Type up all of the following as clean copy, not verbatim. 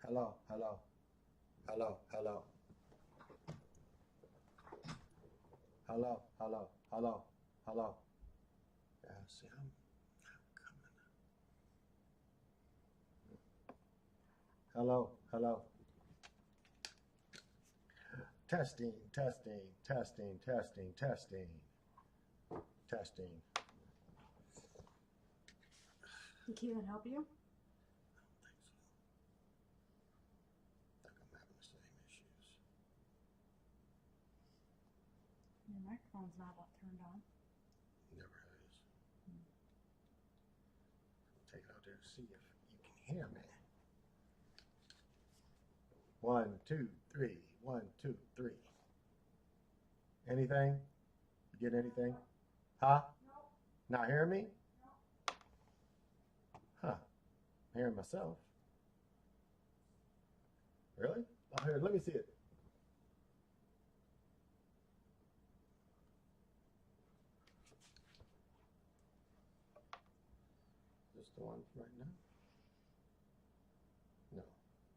Hello, hello, hello, hello, hello, hello, hello, hello. Yeah, see, I'm coming. Hello, hello. Testing, testing, testing, testing, testing, testing. Can Keelan help you? I think I'm having the same issues. Your microphone's not turned on. Never has. Take it out there to see if you can hear me. 1, 2, 3. 1, 2, 3. Anything? You get anything? Huh? Not hearing me? Huh. I'm hearing myself. Really? Oh, here, let me see it. Is this the one right now? No,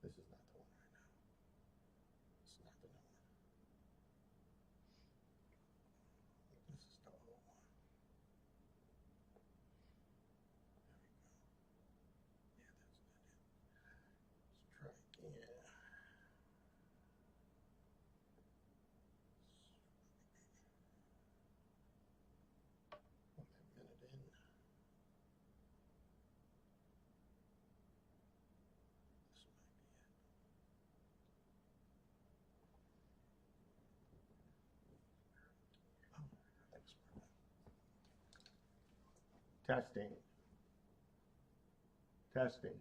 this is not the one right now. It's not the new one. This is the old one. There we go. Yeah, that's not it. Let's try again. 1 minute in. This might be it. Oh, thanks for that. Testing, testing,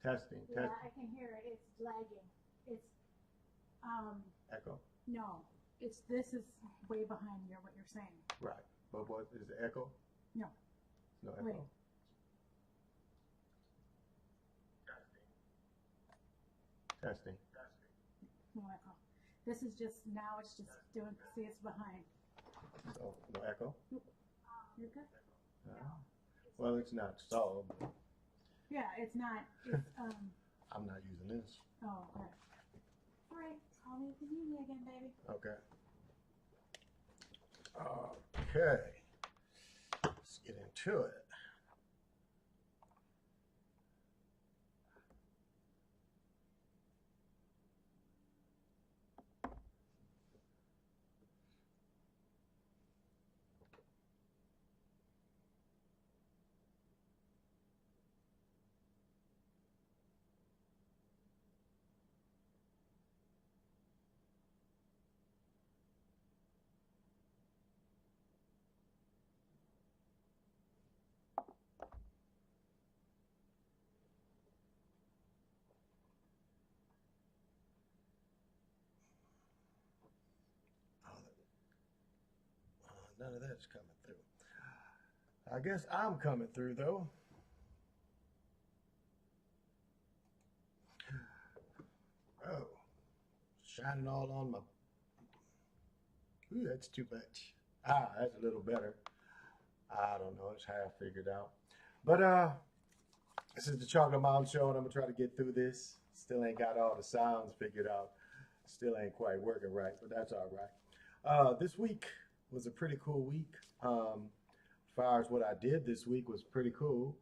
testing, Yeah, testing. I can hear it. It's lagging. It's Echo. no. This is way behind what you're saying. Right. But what is the echo? No. No echo. Wait. Testing. No echo. This is just now. It's just doing. See, it's behind. So no echo. Nope. You're good. Well, it's not so. But Yeah, it's not. It's I'm not using this. Oh, okay. All right. Call me if you need me again, baby. Okay. Okay. Let's get into it. None of that's coming through. I guess I'm coming through though. Oh, shining all on my. Ooh, that's too much. That's a little better. I don't know. It's half figured out. But this is the Chocolate Mountain Show, and I'm gonna try to get through this. Still ain't got all the sounds figured out. Still ain't quite working right, but that's all right. This week was a pretty cool week. As far as what I did this week was pretty cool.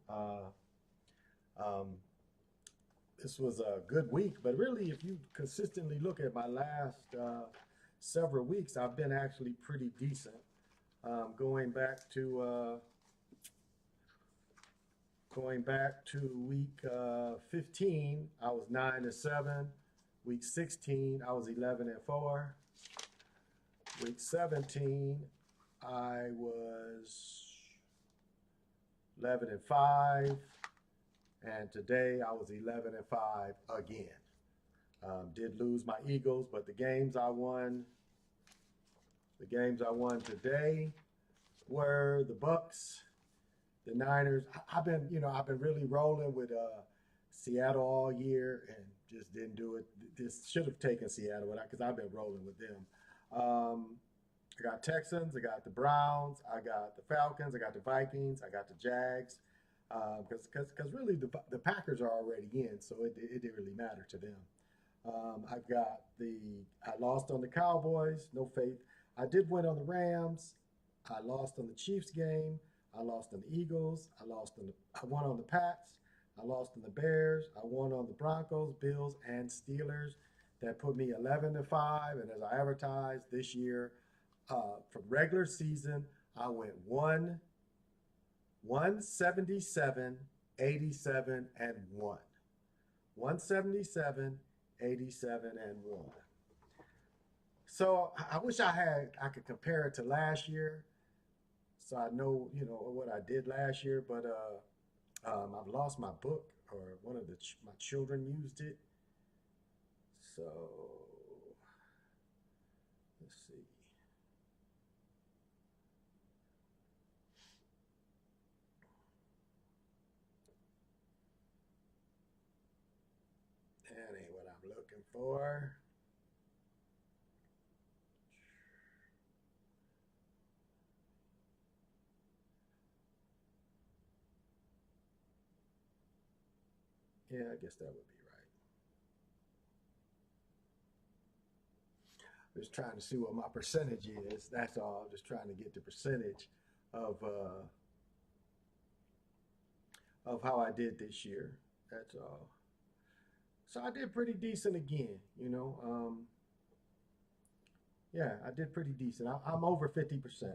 Um, this was a good week, but really, if you consistently look at my last several weeks, I've been actually pretty decent. Going back to week 15, I was 9-7. Week 16, I was 11-4. Week 17, I was 11-5, and today I was 11-5 again. Did lose my Eagles, but the games I won today were the Bucks, the Niners. I've been really rolling with Seattle all year and just didn't do it. This should have taken Seattle because I've been rolling with them. I got Texans, I got the Browns, I got the Falcons, I got the Vikings, I got the Jags, Because really the Packers are already in, so it didn't really matter to them. I lost on the Cowboys, no faith. I did win on the Rams. I lost on the Chiefs game. I lost on the Eagles. I won on the Pats. I lost on the Bears. I won on the Broncos, Bills, and Steelers. That put me 11-5. And as I advertised this year, from regular season, I went 177, 87, and 1. 177, 87, and 1. So I wish I could compare it to last year, so I know what I did last year. But I've lost my book, or one of my children used it. So let's see. That ain't what I'm looking for. Yeah, I guess that would be right. Just trying to see what my percentage is. That's all. I'm just trying to get the percentage of uh, of how I did this year. That's all. So I did pretty decent again. Yeah, I did pretty decent. I'm over 50%.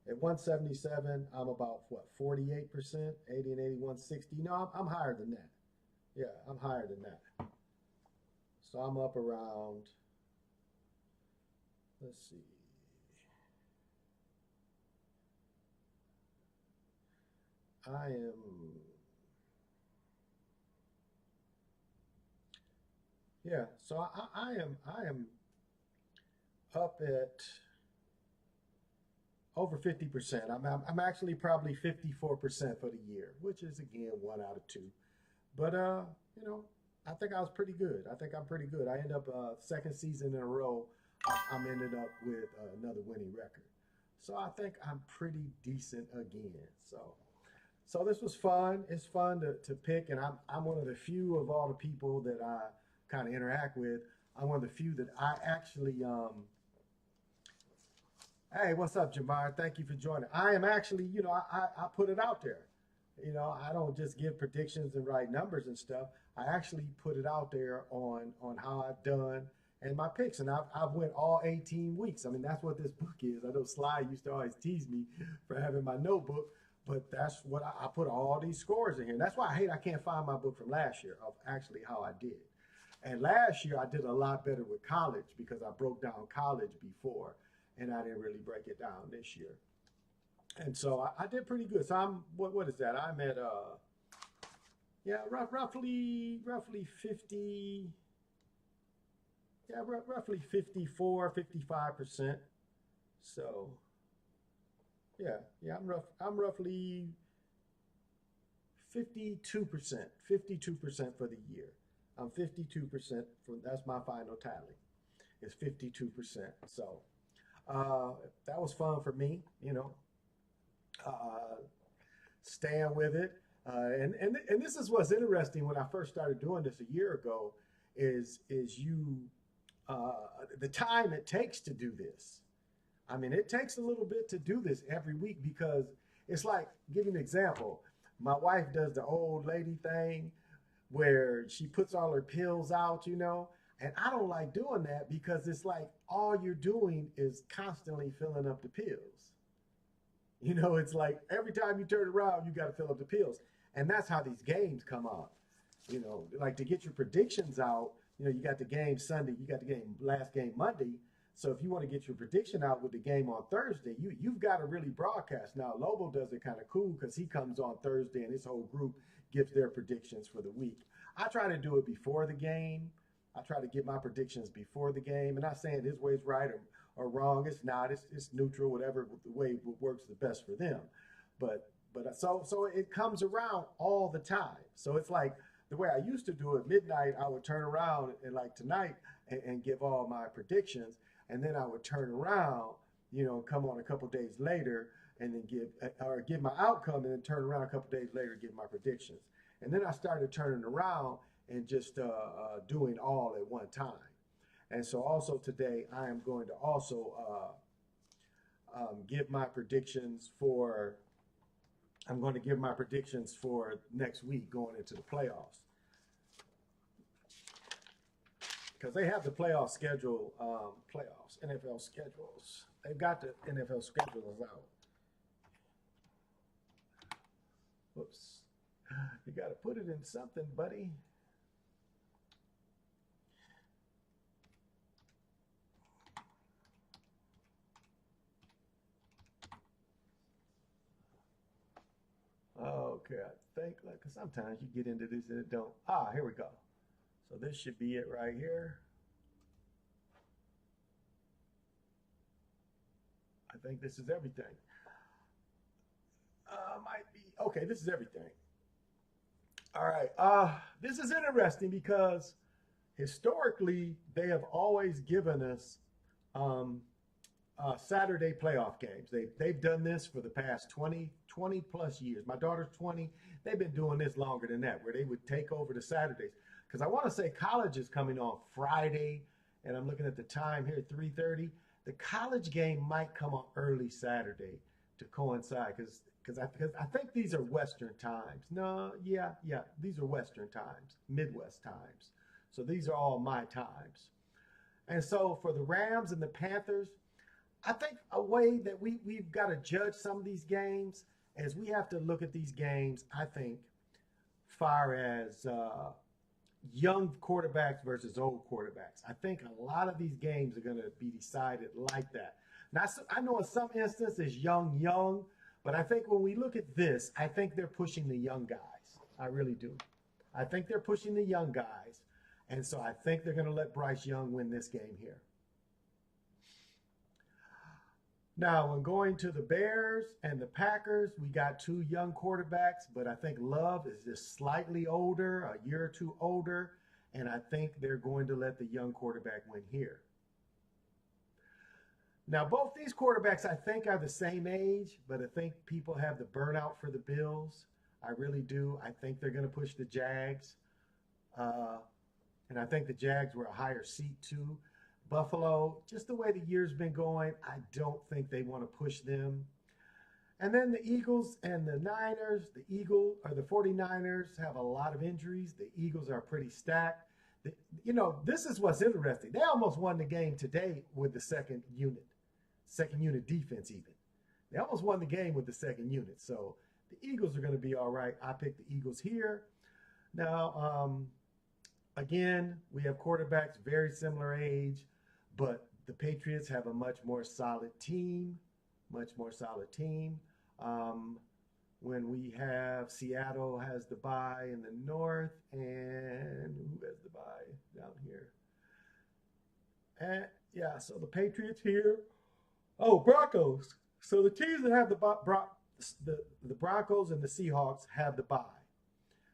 At 177, I'm about what, 48%, 80 and 81, 60. No, I'm higher than that. Yeah, I'm higher than that. So I'm up around, let's see. I am, yeah, so I am up at over 50%. I'm actually probably 54% for the year, which is again one out of two. But you know, I think I was pretty good. I think I'm pretty good. I end up second season in a row. I'm ended up with another winning record. So I think I'm pretty decent again. So this was fun. It's fun to pick, and I'm one of the few of all the people that I kind of interact with. I'm one of the few that I actually Hey, what's up, Jamar? Thank you for joining. I am actually, I put it out there. I don't just give predictions and write numbers and stuff. I actually put it out there on how I've done and my picks, and I've went all 18 weeks. I mean, that's what this book is. I know Sly used to always tease me for having my notebook, but that's what I put all these scores in here. And that's why I can't find my book from last year of actually how I did. And last year I did a lot better with college because I broke down college before, and I didn't really break it down this year. And so I did pretty good. So I'm what is that? I'm at yeah, roughly 50, yeah, roughly 54, 55%. So yeah, I'm roughly 52%, 52% for the year. I'm 52% from that's my final tally. It's 52%. So uh, that was fun for me, uh, staying with it. And this is what's interesting when I first started doing this a year ago is uh, the time it takes to do this. I mean, it takes a little bit to do this every week because it's like, give you an example. My wife does the old lady thing where she puts all her pills out, and I don't like doing that because it's like all you're doing is constantly filling up the pills. It's like every time you turn around, you got to fill up the pills. And that's how these games come out. Like to get your predictions out, you got the game Sunday, you got the game last game Monday. So if you want to get your prediction out with the game on Thursday, you've got to really broadcast. Now Lobo does it kind of cool because he comes on Thursday and his whole group gives their predictions for the week. I try to do it before the game. I try to get my predictions before the game. And not saying this way is right or wrong. It's not. It's neutral, whatever the way works the best for them. But it comes around all the time. So it's like the way I used to do it. Midnight, I would turn around and like tonight and give all my predictions, and then I would turn around, come on a couple days later. and then give my outcome, and then turn around a couple days later, give my predictions. And then I started turning around and just doing all at one time. And so also today, I am going to also give my predictions for. I'm going to give my predictions for next week going into the playoffs, because they have the playoff schedule, NFL schedules. They've got the NFL schedules out. Whoops. You got to put it in something, buddy. Okay, I think, like, sometimes you get into this and it don't. Ah, here we go. So this should be it right here. I think this is everything. Might be, okay, this is everything. All right, this is interesting because historically they have always given us Saturday playoff games. They've done this for the past 20 plus years. My daughter's 20. They've been doing this longer than that, where they would take over the Saturdays. Because I want to say college is coming on Friday, and I'm looking at the time here, 3:30. The college game might come on early Saturday to coincide, because I think these are Western times. No, yeah, these are Western times, Midwest times. So these are all my times. And so for the Rams and the Panthers, I think a way that we've got to judge some of these games is we have to look at these games, I think, far as young quarterbacks versus old quarterbacks. I think a lot of these games are going to be decided like that. Now, I know in some instances young, but I think when we look at this, I think they're pushing the young guys. I really do. I think they're pushing the young guys. And so I think they're going to let Bryce Young win this game here. Now, when going to the Bears and the Packers, we got two young quarterbacks, but I think Love is just slightly older, a year or two older, and I think they're going to let the young quarterback win here. Now, both these quarterbacks, I think, are the same age, but I think people have the burnout for the Bills. I really do. I think they're going to push the Jags, and I think the Jags were a higher seed too. Buffalo, just the way the year's been going, I don't think they want to push them. And then the Eagles and the Niners, the 49ers have a lot of injuries. The Eagles are pretty stacked. This is what's interesting. They almost won the game today with the second unit defense even. They almost won the game with the second unit. So the Eagles are going to be all right. I picked the Eagles here. Now, again, we have quarterbacks very similar age. But the Patriots have a much more solid team. When we have Seattle has the bye in the north, and who has the bye down here? And yeah, so the Patriots here. Oh, Broncos. So the teams that have the Broncos and the Seahawks have the bye.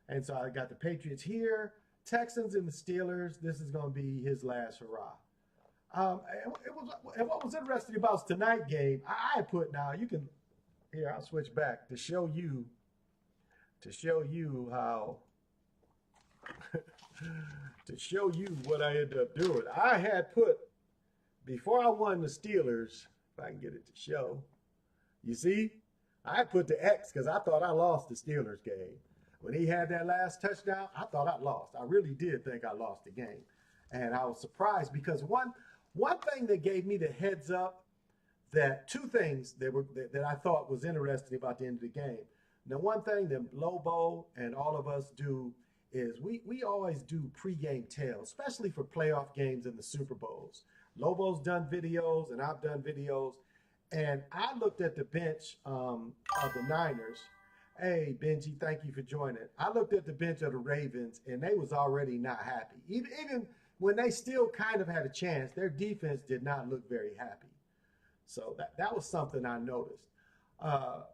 And so I got the Patriots here, Texans and the Steelers. This is going to be his last hurrah. And what was interesting about tonight's game, I put, now you can, here, I'll switch back to show you how, to show you what I ended up doing. I had put, before I won the Steelers, if I can get it to show, you see, I put the X because I thought I lost the Steelers game. When he had that last touchdown, I thought I lost. I really did think I lost the game. And I was surprised because one thing that gave me the heads up, that two things that I thought was interesting about the end of the game. Now, one thing that Lobo and all of us do is we always do pregame tales, especially for playoff games in the Super Bowls. Lobo's done videos and I've done videos. And I looked at the bench of the Niners. Hey, Benji, thank you for joining. I looked at the bench of the Ravens, and they was already not happy. Even when they still kind of had a chance, their defense did not look very happy. So that was something I noticed. And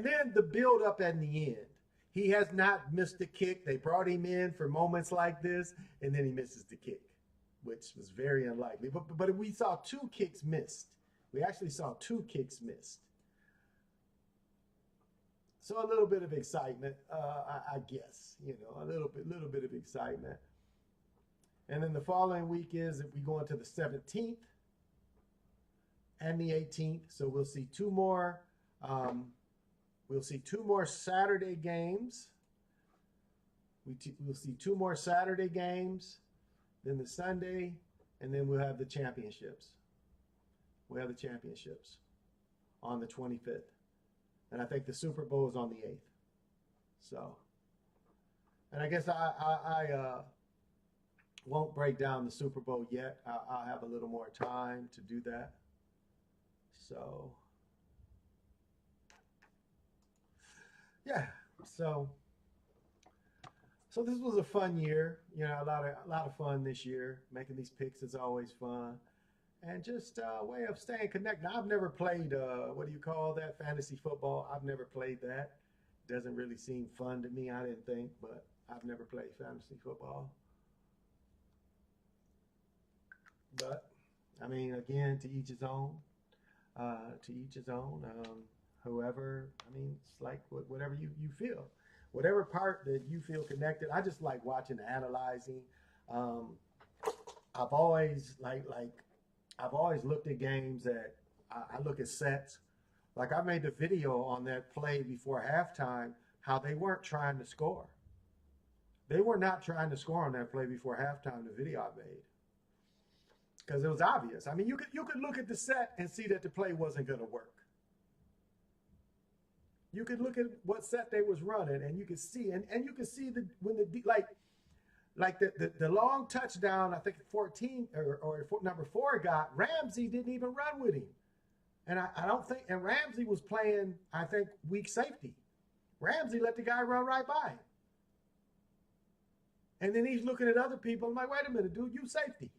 then the build-up at the end. He has not missed a kick. They brought him in for moments like this, and then he misses the kick, which was very unlikely. But we saw two kicks missed. We actually saw 2 kicks missed. So a little bit of excitement, I guess, a little bit of excitement. And then the following week is that we go into the 17th and the 18th. So we'll see 2 more. We'll see 2 more Saturday games. We'll see 2 more Saturday games, then the Sunday, and then we'll have the championships. We'll have the championships on the 25th. And I think the Super Bowl is on the 8th. So, and I guess I won't break down the Super Bowl yet. I'll have a little more time to do that. So, yeah. So this was a fun year. A lot of fun this year. Making these picks is always fun. And just a way of staying connected. I've never played, what do you call that, fantasy football. I've never played that. Doesn't really seem fun to me, I didn't think, but I've never played fantasy football. But, I mean, again, to each his own. To each his own. Whoever, I mean, it's like whatever you feel. Whatever part that you feel connected. I just like watching, analyzing. I've always, I've always looked at games that I look at sets. Like I made the video on that play before halftime, how they weren't trying to score. They were not trying to score on that play before halftime, the video I made. Because it was obvious. I mean, you could look at the set and see that the play wasn't going to work. You could look at what set they was running and you could see, and you could see the long touchdown, I think 14 or number 4 got, Ramsey didn't even run with him. And I don't think, and Ramsey was playing, I think, weak safety. Ramsey let the guy run right by him. And then he's looking at other people. I'm like, wait a minute, dude, you safety.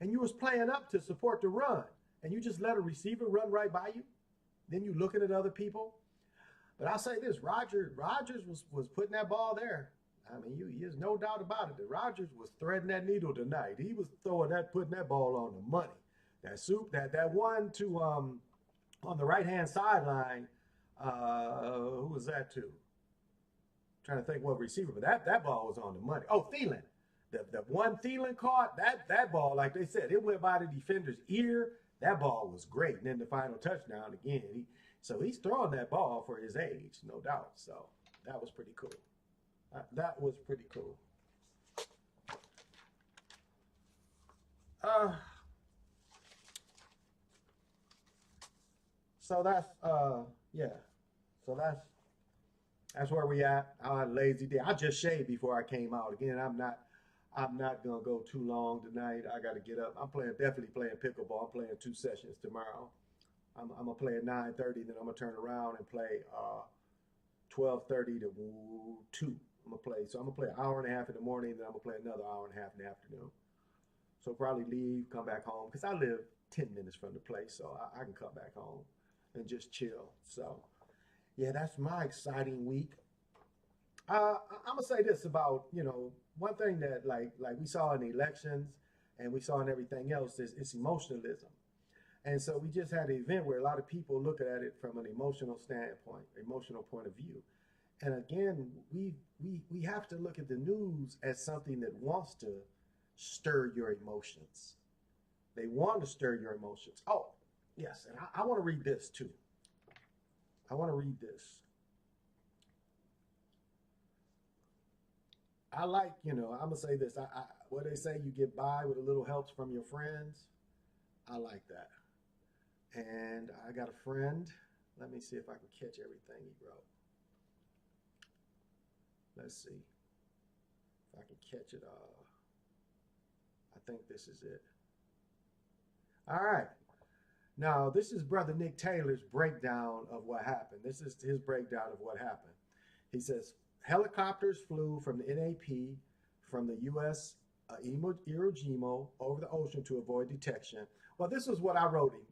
And you was playing up to support the run. And you just let a receiver run right by you. Then you looking at other people. But I'll say this, Rodgers was putting that ball there. I mean, there's no doubt about it. That Rodgers was threading that needle tonight. He was putting that ball on the money. That one to on the right-hand sideline, who was that to? Trying to think what receiver, but that ball was on the money. Oh, Thielen. The one Thielen caught, that ball, like they said, it went by the defender's ear. That ball was great. And then the final touchdown again. So he's throwing that ball for his age, no doubt. So that was pretty cool. That was pretty cool. So that's yeah. So that's where we at. I had a lazy day. I just shaved before I came out. Again, I'm not gonna go too long tonight. I gotta get up. I'm definitely playing pickleball. I'm playing 2 sessions tomorrow. I'm gonna play at 9:30, then I'm gonna turn around and play 12:30 to 2. I'm gonna play. So I'm gonna play an hour and a half in the morning, then I'm gonna play another hour and a half in the afternoon. So probably leave, come back home, because I live 10 minutes from the place, so I can come back home and just chill. So yeah, that's my exciting week. I'm gonna say this about, one thing that like we saw in the elections and we saw in everything else is emotionalism. And so we just had an event where a lot of people look at it from an emotional standpoint, emotional point of view. And again, we have to look at the news as something that wants to stir your emotions. They want to stir your emotions. Oh, yes, and I want to read this too. I want to read this. I like, I'm going to say this. What they say, you get by with a little help from your friends. I like that. And I got a friend. Let me see if I can catch everything he wrote. Let's see if I can catch it all. I think this is it. All right. Now, this is Brother Nick Taylor's breakdown of what happened. This is his breakdown of what happened. He says, helicopters flew from the NAP from the U.S. Iwo Jima over the ocean to avoid detection. Well, this is what I wrote him.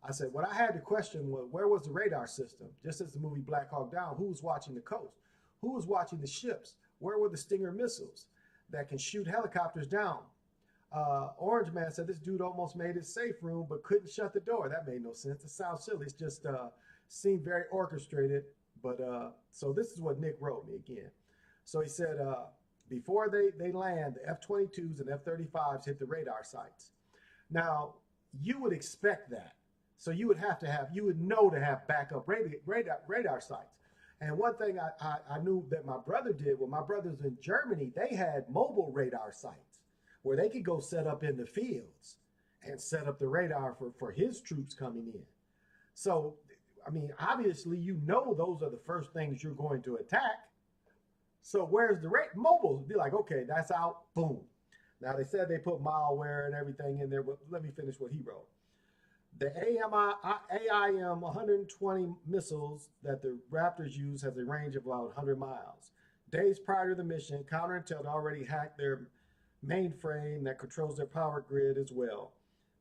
I said, what I had to question was, where was the radar system? Just as the movie Black Hawk Down, who was watching the coast? Who was watching the ships? Where were the Stinger missiles that can shoot helicopters down? Orange Man said this dude almost made his safe room but couldn't shut the door. That made no sense. It sounds silly. It's just seemed very orchestrated. But so this is what Nick wrote me again. So he said, before they land, the F-22s and F-35s hit the radar sites. Now, you would expect that. So you would you would know to have backup radar sites. And one thing I knew that my brother did, when my brothers in Germany, they had mobile radar sites where they could go set up in the fields and set up the radar for his troops coming in. So, I mean, obviously, you know those are the first things you're going to attack. So where's the mobiles? Be like, okay, that's out, boom. Now, they said they put malware and everything in there, but let me finish what he wrote. The AIM-120 missiles that the Raptors use has a range of about 100 miles. Days prior to the mission, counterintel had already hacked their mainframe that controls their power grid as well.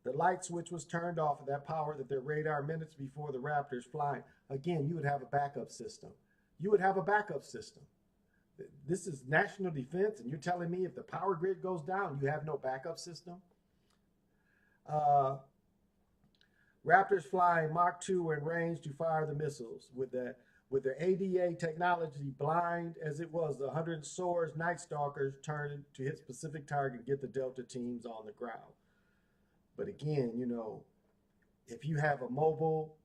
The light switch was turned off and that powered their radar minutes before the Raptors flying. Again, you would have a backup system. You would have a backup system. This is national defense, and you're telling me if the power grid goes down, you have no backup system? Raptors flying Mach 2 were in range to fire the missiles. With their ADA technology blind as it was, the 100 Soars Night Stalkers turned to hit specific target and get the Delta teams on the ground. But again, you know, if you have a mobile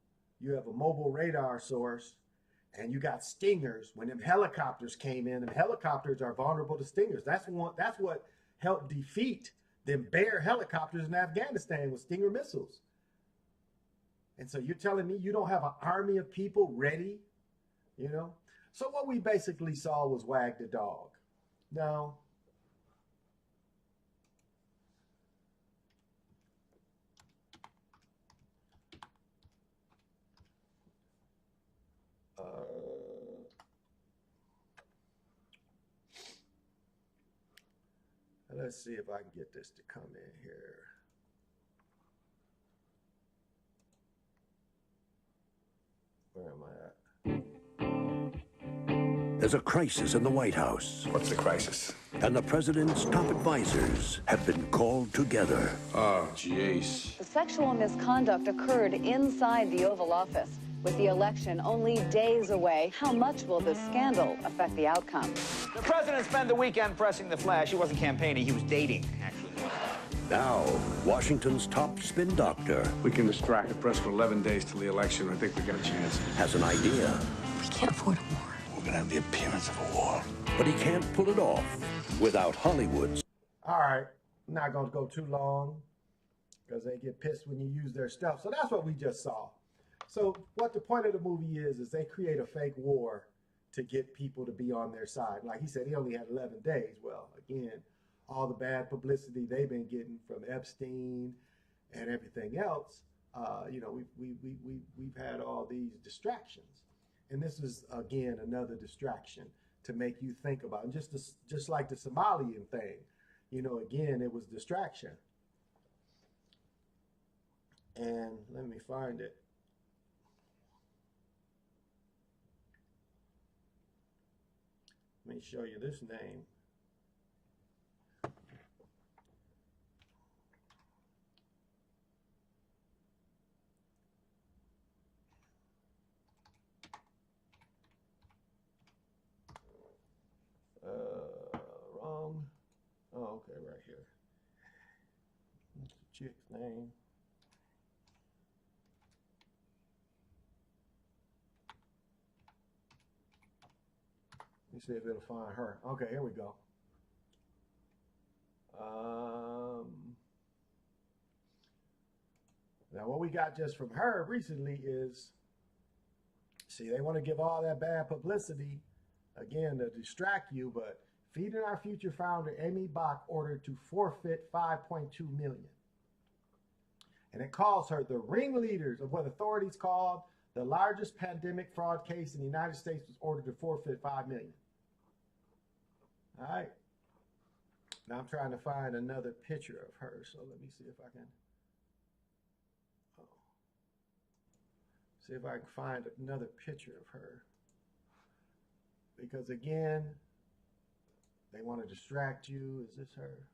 radar source, and you got stingers. When them helicopters came in, them helicopters are vulnerable to stingers. That's what helped defeat them Bear helicopters in Afghanistan with Stinger missiles. And so you're telling me you don't have an army of people ready, you know? So what we basically saw was Wag the Dog. Now, let's see if I can get this to come in here. Where am I at? There's a crisis in the White House. What's the crisis? And the president's top advisors have been called together. Oh, jeez. The sexual misconduct occurred inside the Oval Office. With the election only days away, how much will this scandal affect the outcome? The president spent the weekend pressing the flash. He wasn't campaigning, he was dating, actually. Now, Washington's top spin doctor We can distract the press for 11 days till the election. I think we got a chance. has an idea, We can't afford a war. We're gonna have the appearance of a war. but he can't pull it off without Hollywood's. All right, I'm not going to go too long because they get pissed when you use their stuff. So that's what we just saw. So what the point of the movie is they create a fake war to get people to be on their side. Like he said, he only had 11 days. Well, again, all the bad publicity they've been getting from Epstein and everything else, you know, we've had all these distractions. And this is, again, another distraction to make you think about it. And just like the Somalian thing, you know, again, it was distraction. And let me find it. Let me show you this name. Wrong. Oh, okay, right here. That's the chick's name. Let me see if it'll find her. Okay, here we go. Now, what we got just from her recently is, see, they want to give all that bad publicity, again, to distract you, but Feeding Our Future founder Amy Bach ordered to forfeit $5.2 million. And it calls her the ringleaders of what authorities called the largest pandemic fraud case in the United States, was ordered to forfeit $5 million. All right. Now I'm trying to find another picture of her, so let me see if I can. See if I can find another picture of her. Because again, they want to distract you. Is this her?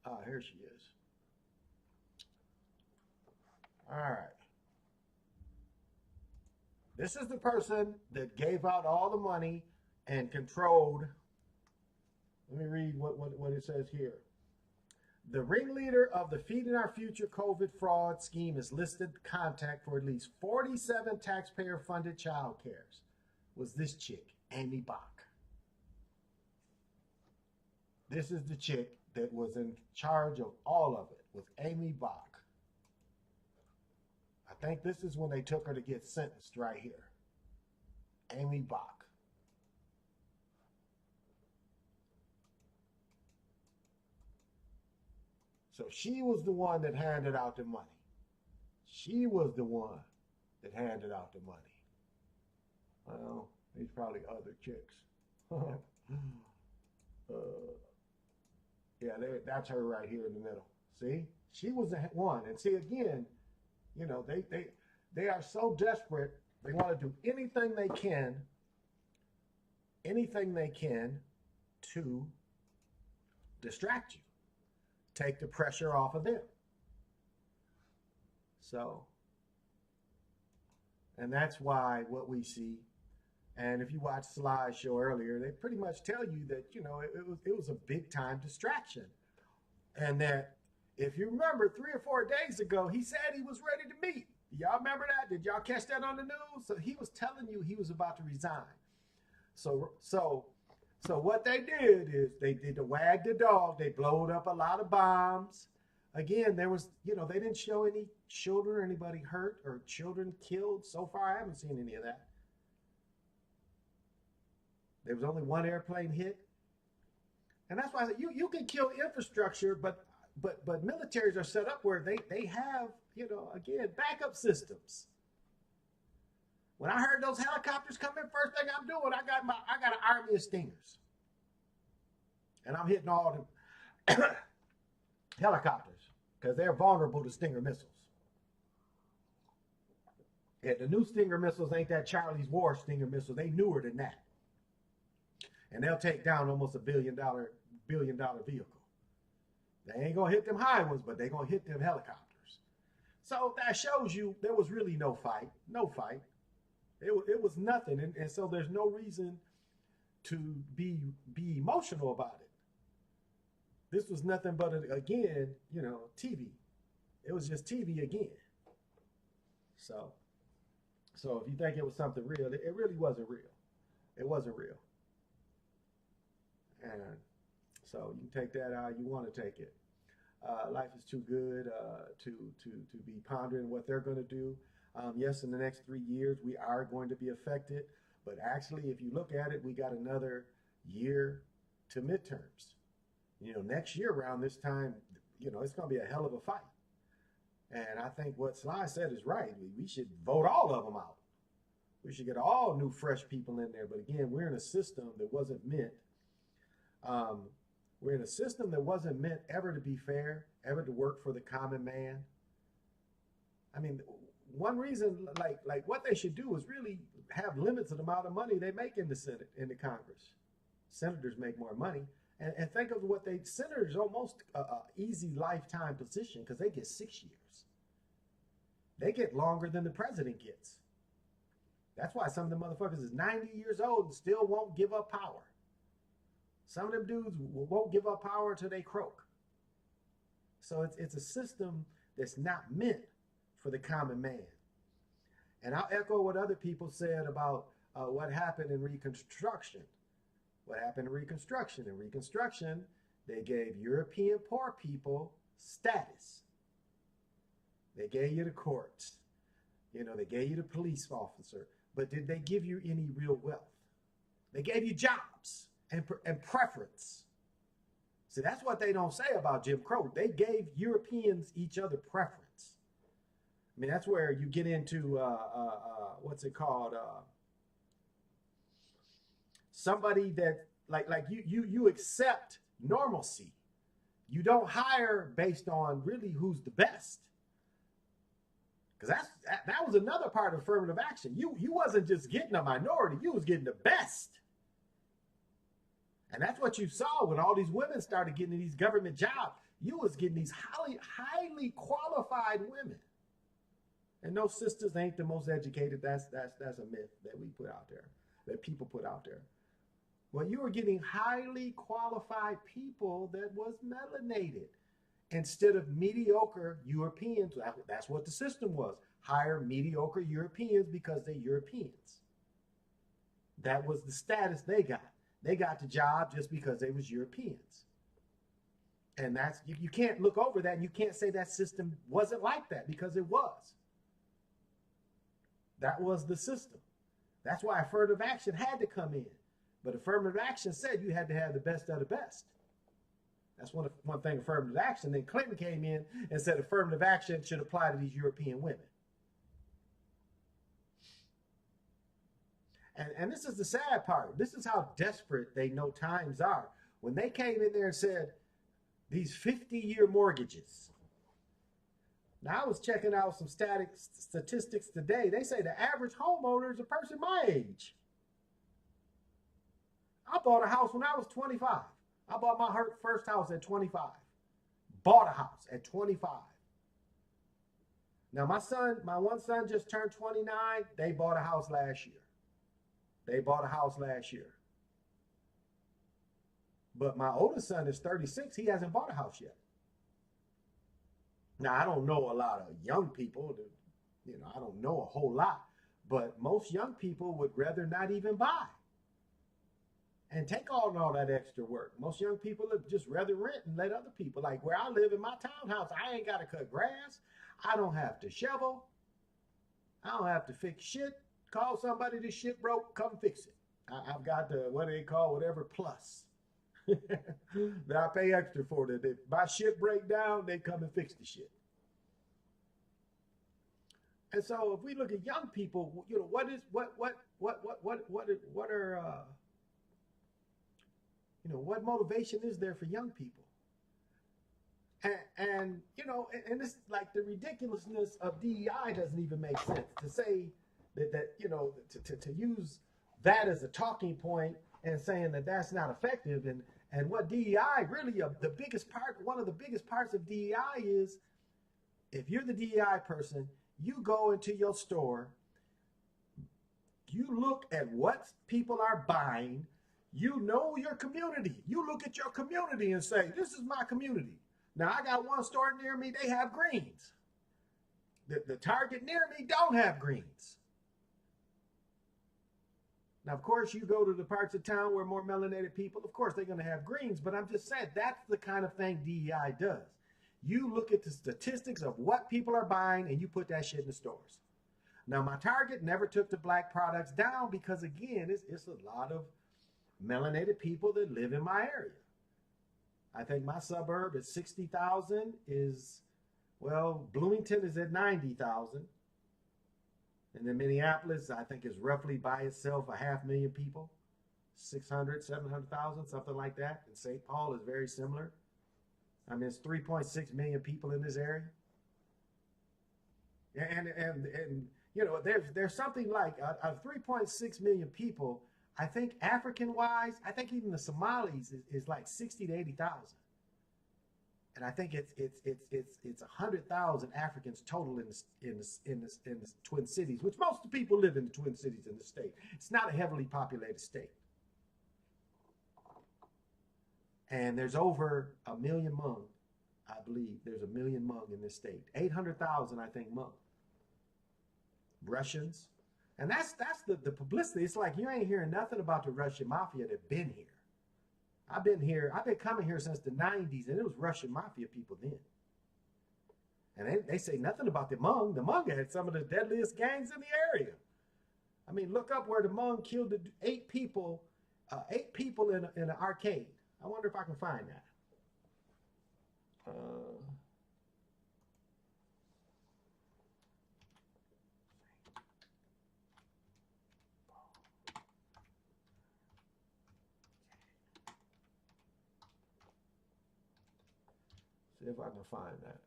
Ah, here she is. All right. This is the person that gave out all the money and controlled. Let me read what it says here. The ringleader of the Feeding Our Future COVID fraud scheme is listed contact for at least 47 taxpayer-funded child cares. Was this chick, Amy Bach. This is the chick that was in charge of all of it, was Amy Bach. I think this is when they took her to get sentenced right here. Amy Bach. So she was the one that handed out the money. She was the one that handed out the money. Well, these probably other chicks. Yeah, that's her right here in the middle. See? She was the one. And see, again, you know, they are so desperate. They want to do anything they can to distract you. Take the pressure off of them. So, and that's why what we see, and if you watch Sly's show earlier, they pretty much tell you that, you know, it was a big time distraction. And that if you remember 3 or 4 days ago, he said he was ready to meet. Y'all remember that? Did y'all catch that on the news? So he was telling you he was about to resign. So what they did is they did the wag the dog. They blowed up a lot of bombs. Again, there was, you know, they didn't show any children or anybody hurt or children killed. So far, I haven't seen any of that. There was only one airplane hit. And that's why I said you can kill infrastructure, but militaries are set up where they have, you know, again, backup systems. When I heard those helicopters come in, first thing I'm doing, I got an army of Stingers. And I'm hitting all the helicopters because they're vulnerable to Stinger missiles. Yeah, the new Stinger missiles ain't that Charlie's War Stinger missile. They newer than that. And they'll take down almost a billion dollar vehicle. They ain't gonna hit them high ones, but they're gonna hit them helicopters. So that shows you there was really no fight. No fight. It was nothing. And so there's no reason to be emotional about it. This was nothing but, again, you know, TV. It was just TV again. So if you think it was something real, it really wasn't real. It wasn't real. And so you can take that how you want to take it. Life is too good to be pondering what they're going to do. Yes, in the next 3 years, we are going to be affected. But actually, if you look at it, we got another year to midterms. You know, next year around this time, you know, it's going to be a hell of a fight. And I think what Sly said is right. We should vote all of them out. We should get all new, fresh people in there. But again, we're in a system that wasn't meant. We're in a system that wasn't meant ever to be fair, ever to work for the common man. I mean, one reason, like what they should do is really have limits on the amount of money they make in the Senate, in the Congress. Senators make more money. And think of what senators almost an easy lifetime position because they get 6 years. They get longer than the president gets. That's why some of the motherfuckers is 90 years old and still won't give up power. Some of them dudes won't give up power until they croak. So it's a system that's not meant for the common man. And I'll echo what other people said about what happened in Reconstruction. What happened in Reconstruction? In Reconstruction, they gave European poor people status. They gave you the courts. You know, they gave you the police officer. But did they give you any real wealth? They gave you jobs and preference. See, that's what they don't say about Jim Crow. They gave Europeans each other preference. I mean, that's where you get into, what's it called? Somebody that, like you accept normalcy. You don't hire based on really who's the best. Because that was another part of affirmative action. You wasn't just getting a minority, you was getting the best. And that's what you saw when all these women started getting these government jobs. you was getting these highly qualified women. And those sisters ain't the most educated. That's a myth that we put out there, that people put out there. Well, you were getting highly qualified people that was melanated instead of mediocre Europeans. That's what the system was. Hire mediocre Europeans because they're Europeans. That was the status they got. They got the job just because they was Europeans. And that's, you can't look over that and you can't say that system wasn't like that, because it was. That was the system. That's why affirmative action had to come in. But affirmative action said you had to have the best of the best. That's one thing, affirmative action. Then Clinton came in and said affirmative action should apply to these European women. And this is the sad part. This is how desperate they know times are. When they came in there and said, these 50-year mortgages. Now, I was checking out some statistics today. They say the average homeowner is a person my age. I bought a house when I was 25. I bought my first house at 25. Bought a house at 25. Now, my one son just turned 29. They bought a house last year. But my oldest son is 36. He hasn't bought a house yet. Now, I don't know a lot of young people. I don't know a whole lot. But most young people would rather not even buy and take on all that extra work. Most young people would just rather rent and let other people. Like where I live in my townhouse, I ain't got to cut grass. I don't have to shovel. I don't have to fix shit. Call somebody, this shit broke, come fix it. I've got the, what do they call, whatever, plus. That I pay extra for. That if my shit break down, they come and fix the shit. And so if we look at young people, what motivation is there for young people? And this, like, the ridiculousness of DEI doesn't even make sense. To say to use that as a talking point and saying that that's not effective, and what DEI really, the biggest part, one of the biggest parts of DEI is, if you're the DEI person, you go into your store, you look at what people are buying, you know your community. You look at your community and say, this is my community. Now, I got one store near me, they have greens. The Target near me don't have greens. Now, of course, you go to the parts of town where more melanated people, of course, they're going to have greens. But I'm just saying, that's the kind of thing DEI does. You look at the statistics of what people are buying, and you put that shit in the stores. Now, my Target never took the black products down because, again, it's a lot of melanated people that live in my area. I think my suburb is 60,000 Bloomington is at 90,000. And then Minneapolis, I think, is roughly by itself 500,000 people, 600, 700,000, something like that. And St. Paul is very similar. I mean, it's 3.6 million people in this area. And there's something like 3.6 million people. I think African-wise, I think even the Somalis is like 60 to 80,000. And I think it's 100,000 Africans total in the Twin Cities, which most of the people live in the Twin Cities in the state. It's not a heavily populated state. And there's over 1 million Hmong, I believe. There's 1 million Hmong in this state. 800,000, I think, Hmong. Russians. And that's the publicity. It's like you ain't hearing nothing about the Russian mafia that been here. I've been coming here since the 90s, and it was Russian mafia people then. And they say nothing about the Hmong. The Hmong had some of the deadliest gangs in the area. I mean, look up where the Hmong killed 8 people in an arcade. I wonder if I can find that. See if I can find that.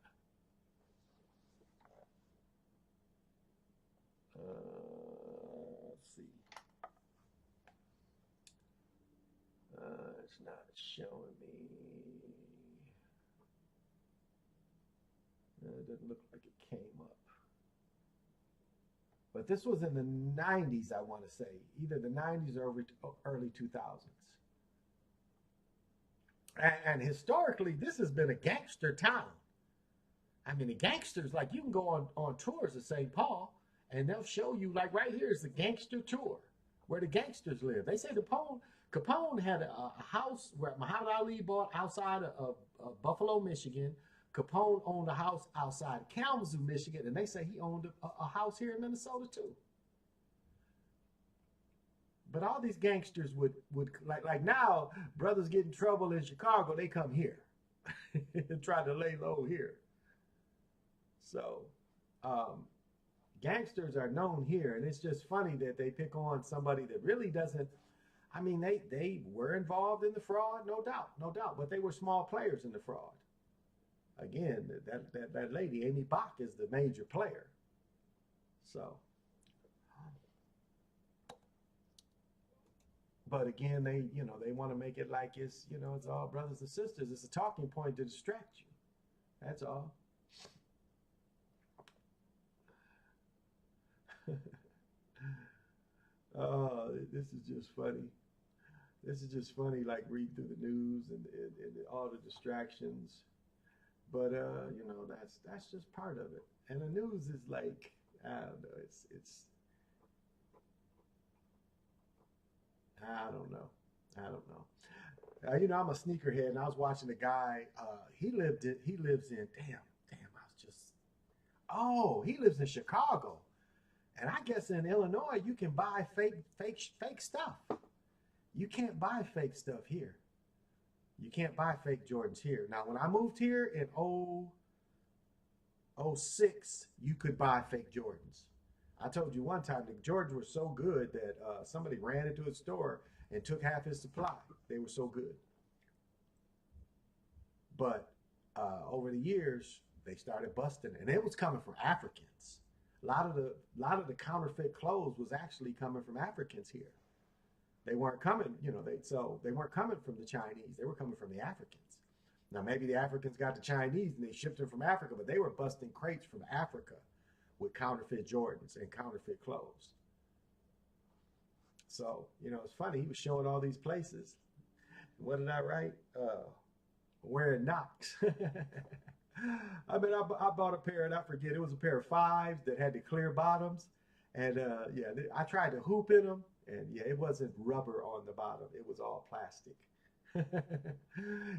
Let's see. It's not showing me. doesn't look like it came up. But this was in the 90s, I want to say. Either the 90s or early 2000s. And historically, this has been a gangster town. I mean, the gangsters, like, you can go on tours of St. Paul, and they'll show you, like, right here is the gangster tour, where the gangsters live. They say Capone had a house where Muhammad Ali bought outside of Buffalo, Michigan. Capone owned a house outside Kalamazoo, Michigan, and they say he owned a house here in Minnesota, too. But all these gangsters would like now, brothers get in trouble in Chicago, they come here and try to lay low here. So gangsters are known here, and it's just funny that they pick on somebody that really doesn't. I mean, they were involved in the fraud, no doubt, but they were small players in the fraud. Again, that lady, Amy Bach, is the major player. So, but again, they want to make it like it's all brothers and sisters. It's a talking point to distract you. That's all. Oh, this is just funny. This is just funny, like read through the news and all the distractions. But that's just part of it. And the news is like, I don't know, it's I don't know. I'm a sneakerhead, and I was watching a guy. He lives in he lives in Chicago, and I guess in Illinois you can buy fake stuff. You can't buy fake stuff here. You can't buy fake Jordans here. Now, when I moved here in 06, you could buy fake Jordans. I told you one time the Jordans were so good that somebody ran into a store and took half his supply. They were so good. But over the years, they started busting, and it was coming from Africans. A lot of the counterfeit clothes was actually coming from Africans here. They weren't coming, they weren't coming from the Chinese. They were coming from the Africans. Now, maybe the Africans got the Chinese and they shipped them from Africa, but they were busting crates from Africa with counterfeit Jordans and counterfeit clothes. So, it's funny. He was showing all these places. What did I write? Wearing Knox. I mean, I bought a pair, and I forget, it was a pair of 5s that had the clear bottoms. And, I tried to hoop in them. And yeah, it wasn't rubber on the bottom. It was all plastic.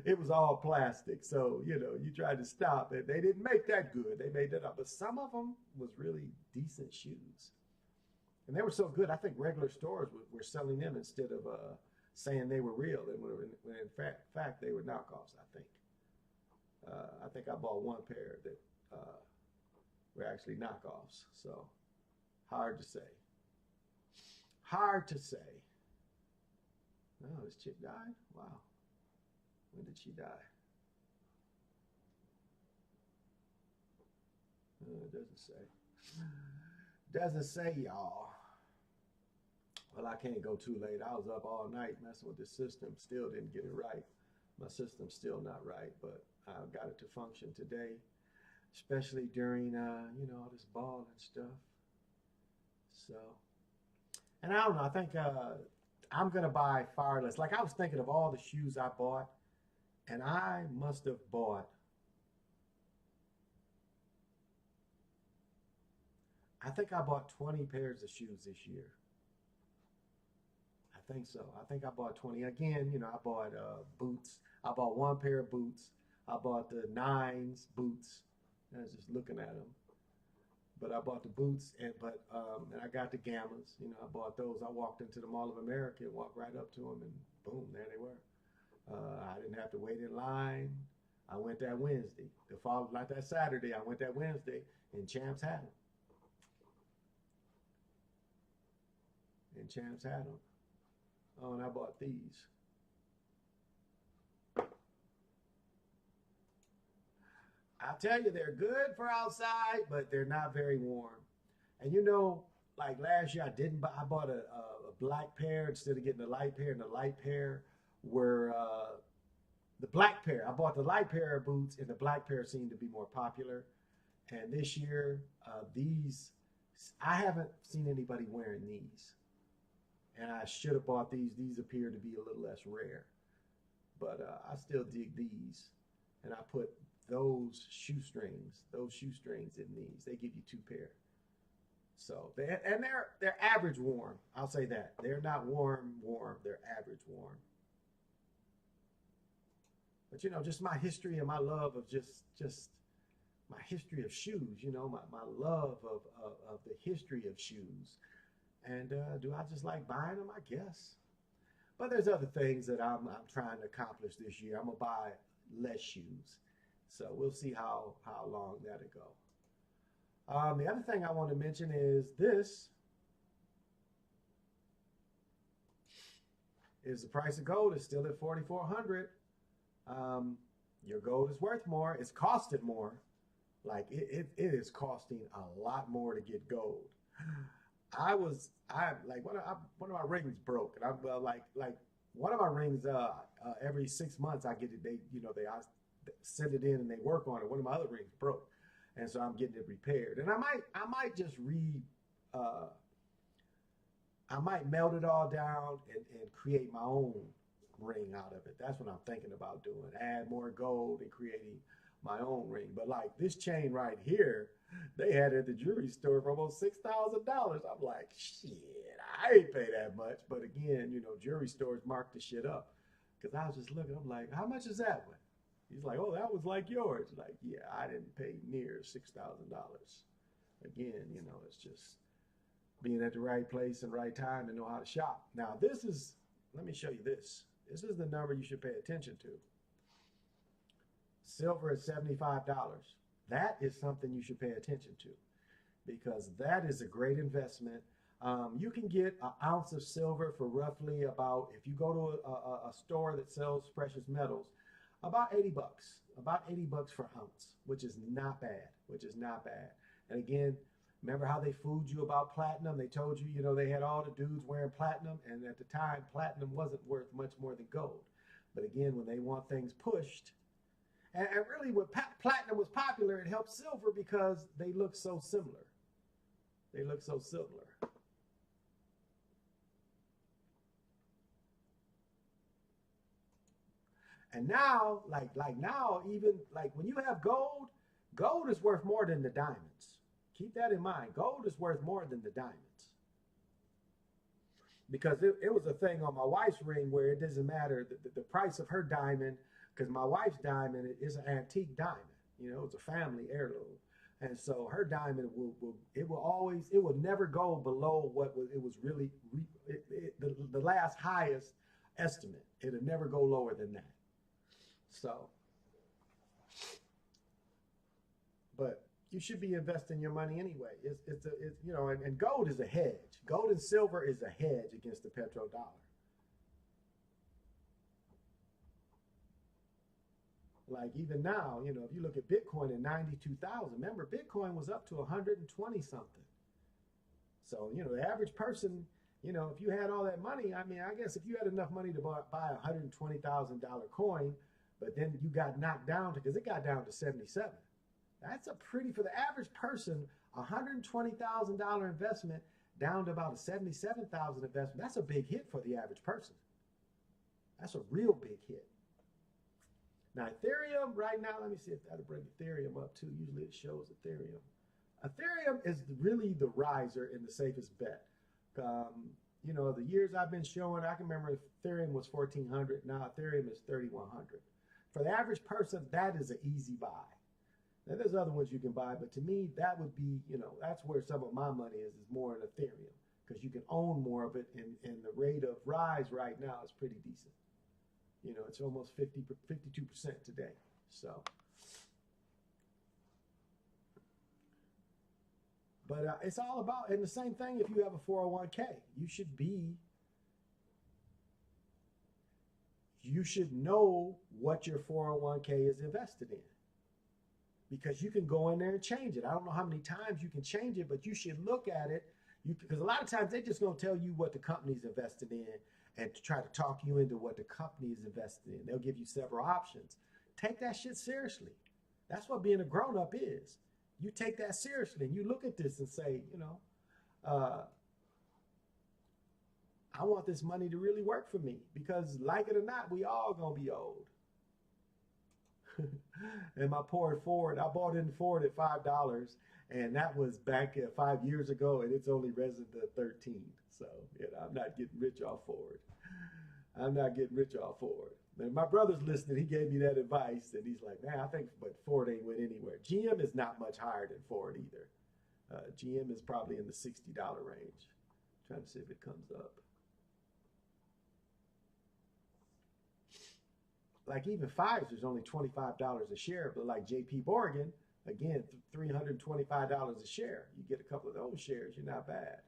It was all plastic. So, you tried to stop it. They didn't make that good. They made that up. But some of them was really decent shoes. And they were so good, I think regular stores were selling them instead of saying they were real. And when in fact, they were knockoffs, I think. I think I bought one pair that were actually knockoffs. So, hard to say. Hard to say. Oh, this chick died? Wow. When did she die? It doesn't say. Doesn't say, y'all. Well, I can't go too late. I was up all night messing with the system. Still didn't get it right. My system's still not right, but I got it to function today, especially during, all this ball and stuff. So... And I don't know, I think I'm going to buy Fireless. Like, I was thinking of all the shoes I bought, and I must have bought, I think I bought 20 pairs of shoes this year. I think so. I think I bought 20. Again, I bought boots. I bought one pair of boots. I bought the 9s boots. I was just looking at them. But I bought the boots, and I got the Gammas. I bought those. I walked into the Mall of America and walked right up to them, and boom, there they were. I didn't have to wait in line. I went that Wednesday. Like that Saturday, I went that Wednesday, and Champs had them. Oh, and I bought these. I'll tell you, they're good for outside, but they're not very warm. And like last year, I bought a black pair instead of getting the light pair, and the light pair were the black pair. I bought the light pair of boots, and the black pair seemed to be more popular. And this year, these, I haven't seen anybody wearing these. And I should have bought these. These appear to be a little less rare. But I still dig these. And I put those shoestrings in these. They give you 2 pair. So they're average warm. I'll say that. They're not warm. They're average warm. But you know, just my history and my love of just my history of shoes, you know, my love of the history of shoes. And do I just like buying them? I guess. But there's other things that I'm trying to accomplish this year. I'm going to buy less shoes. So we'll see how long that'll go. The other thing I want to mention is this is the price of gold is still at $4,400. Your gold is worth more. It's costing more. Like it is costing a lot more to get gold. I like one of my rings broke, and I'm like one of my rings. Every 6 months I get it. I send it in and they work on it. One of my other rings broke, and so I'm getting it repaired. And I might just I might melt it all down and create my own ring out of it. That's what I'm thinking about doing. Add more gold and creating my own ring. But like this chain right here, they had it at the jewelry store for almost $6,000. I'm like, shit, I ain't pay that much. But again, you know, jewelry stores mark the shit up. Because I was just looking, I'm like, how much is that one? He's like, oh, that was like yours. Like, yeah, I didn't pay near $6,000. Again, you know, it's just being at the right place and right time and know how to shop. Now, this is, let me show you this. This is the number you should pay attention to. Silver is $75. That is something you should pay attention to because that is a great investment. You can get an ounce of silver for roughly about, if you go to a store that sells precious metals, about 80 bucks, about 80 bucks for an ounce, which is not bad, And again, remember how they fooled you about platinum? They told you, you know, they had all the dudes wearing platinum, and at the time, platinum wasn't worth much more than gold. But again, when they want things pushed, and really when platinum was popular, it helped silver because they look so similar. They look so similar. And now, like now, even like when you have gold, gold is worth more than the diamonds. Keep that in mind. Gold is worth more than the diamonds. Because it was a thing on my wife's ring where it doesn't matter the price of her diamond, because my wife's diamond is an antique diamond. You know, it's a family heirloom. And so her diamond will never go below what it was really, the last highest estimate. It'll never go lower than that. So, but you should be investing your money anyway. It's you know, and gold is a hedge. Gold and silver is a hedge against the petrodollar. Like even now, you know, if you look at Bitcoin at 92,000, remember Bitcoin was up to 120 something. So, you know, the average person, you know, if you had all that money, I mean, I guess if you had enough money to buy a $120,000 coin, but then you got knocked down because it got down to 77. That's a pretty, for the average person, $120,000 investment down to about a 77,000 investment. That's a big hit for the average person. That's a real big hit. Now, Ethereum right now, let me see if that'll bring Ethereum up too. Usually it shows Ethereum. Ethereum is really the riser and the safest bet. You know, the years I've been showing, I can remember Ethereum was 1,400. Now Ethereum is 3,100. For the average person, that is an easy buy. Now, there's other ones you can buy, but to me, that would be, you know, that's where some of my money is more in Ethereum because you can own more of it, and the rate of rise right now is pretty decent. You know, it's almost 52% today. So, but it's all about, and the same thing if you have a 401k, you should know what your 401k is invested in. Because you can go in there and change it. I don't know how many times you can change it, but you should look at it. Because a lot of times they're just going to tell you what the company's invested in and to try to talk you into what the company is invested in. They'll give you several options. Take that shit seriously. That's what being a grown-up is. you take that seriously and you look at this and say, you know, I want this money to really work for me, because like it or not, we all gonna be old. And my Ford, I bought in Ford at $5, and that was back 5 years ago, and it's only risen to 13. So, you know, I'm not getting rich off Ford. I'm not getting rich off Ford. And my brother's listening. He gave me that advice, and he's like, man, I think, but Ford ain't went anywhere. GM is not much higher than Ford either. GM is probably in the $60 range. Trying to see if it comes up. Like even Pfizer's only $25 a share, but like JP Morgan, again, $325 a share. You get a couple of those shares, you're not bad.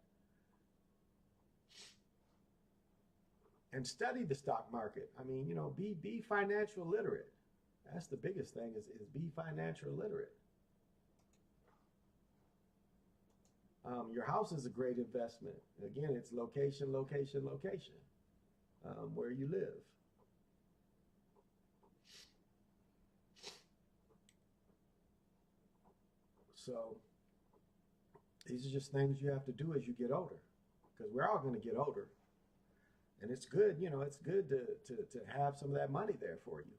And study the stock market. I mean, you know, be financial literate. That's the biggest thing is be financial literate. Your house is a great investment. Again, it's location, location, location, where you live. So these are just things you have to do as you get older, because we're all going to get older. And it's good, you know, it's good to have some of that money there for you.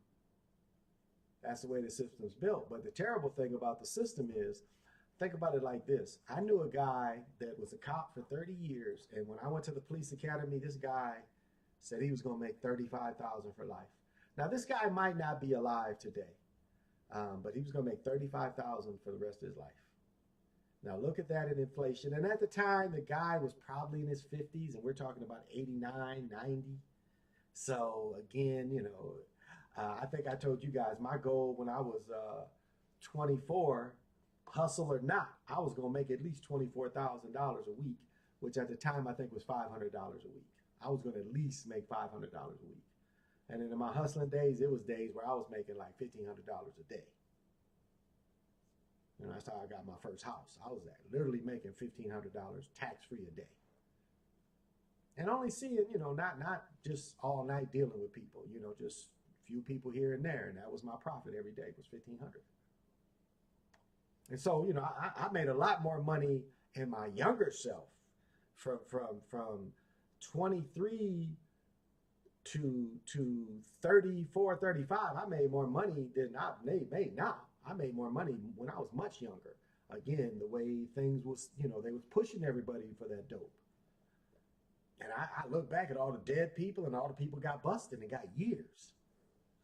That's the way the system's built. But the terrible thing about the system is, think about it like this. I knew a guy that was a cop for 30 years. And when I went to the police academy, this guy said he was going to make $35,000 for life. Now, this guy might not be alive today. But he was going to make $35,000 for the rest of his life. Now look at that in inflation. And at the time, the guy was probably in his 50s, and we're talking about 89, 90. So again, you know, I think I told you guys my goal when I was 24, hustle or not, I was going to make at least $24,000 a week, which at the time I think was $500 a week. I was going to at least make $500 a week. And in my hustling days, it was days where I was making like $1,500 a day. You know, that's how I got my first house. I was literally making $1,500 tax-free a day. And only seeing, you know, not just all night dealing with people, you know, just a few people here and there. And that was my profit every day, was $1,500. And so, you know, I made a lot more money in my younger self from 23 to 34, 35, I made more money than I made now. I made more money when I was much younger. Again, the way things was, you know, they was pushing everybody for that dope. And I look back at all the dead people and all the people got busted and got years.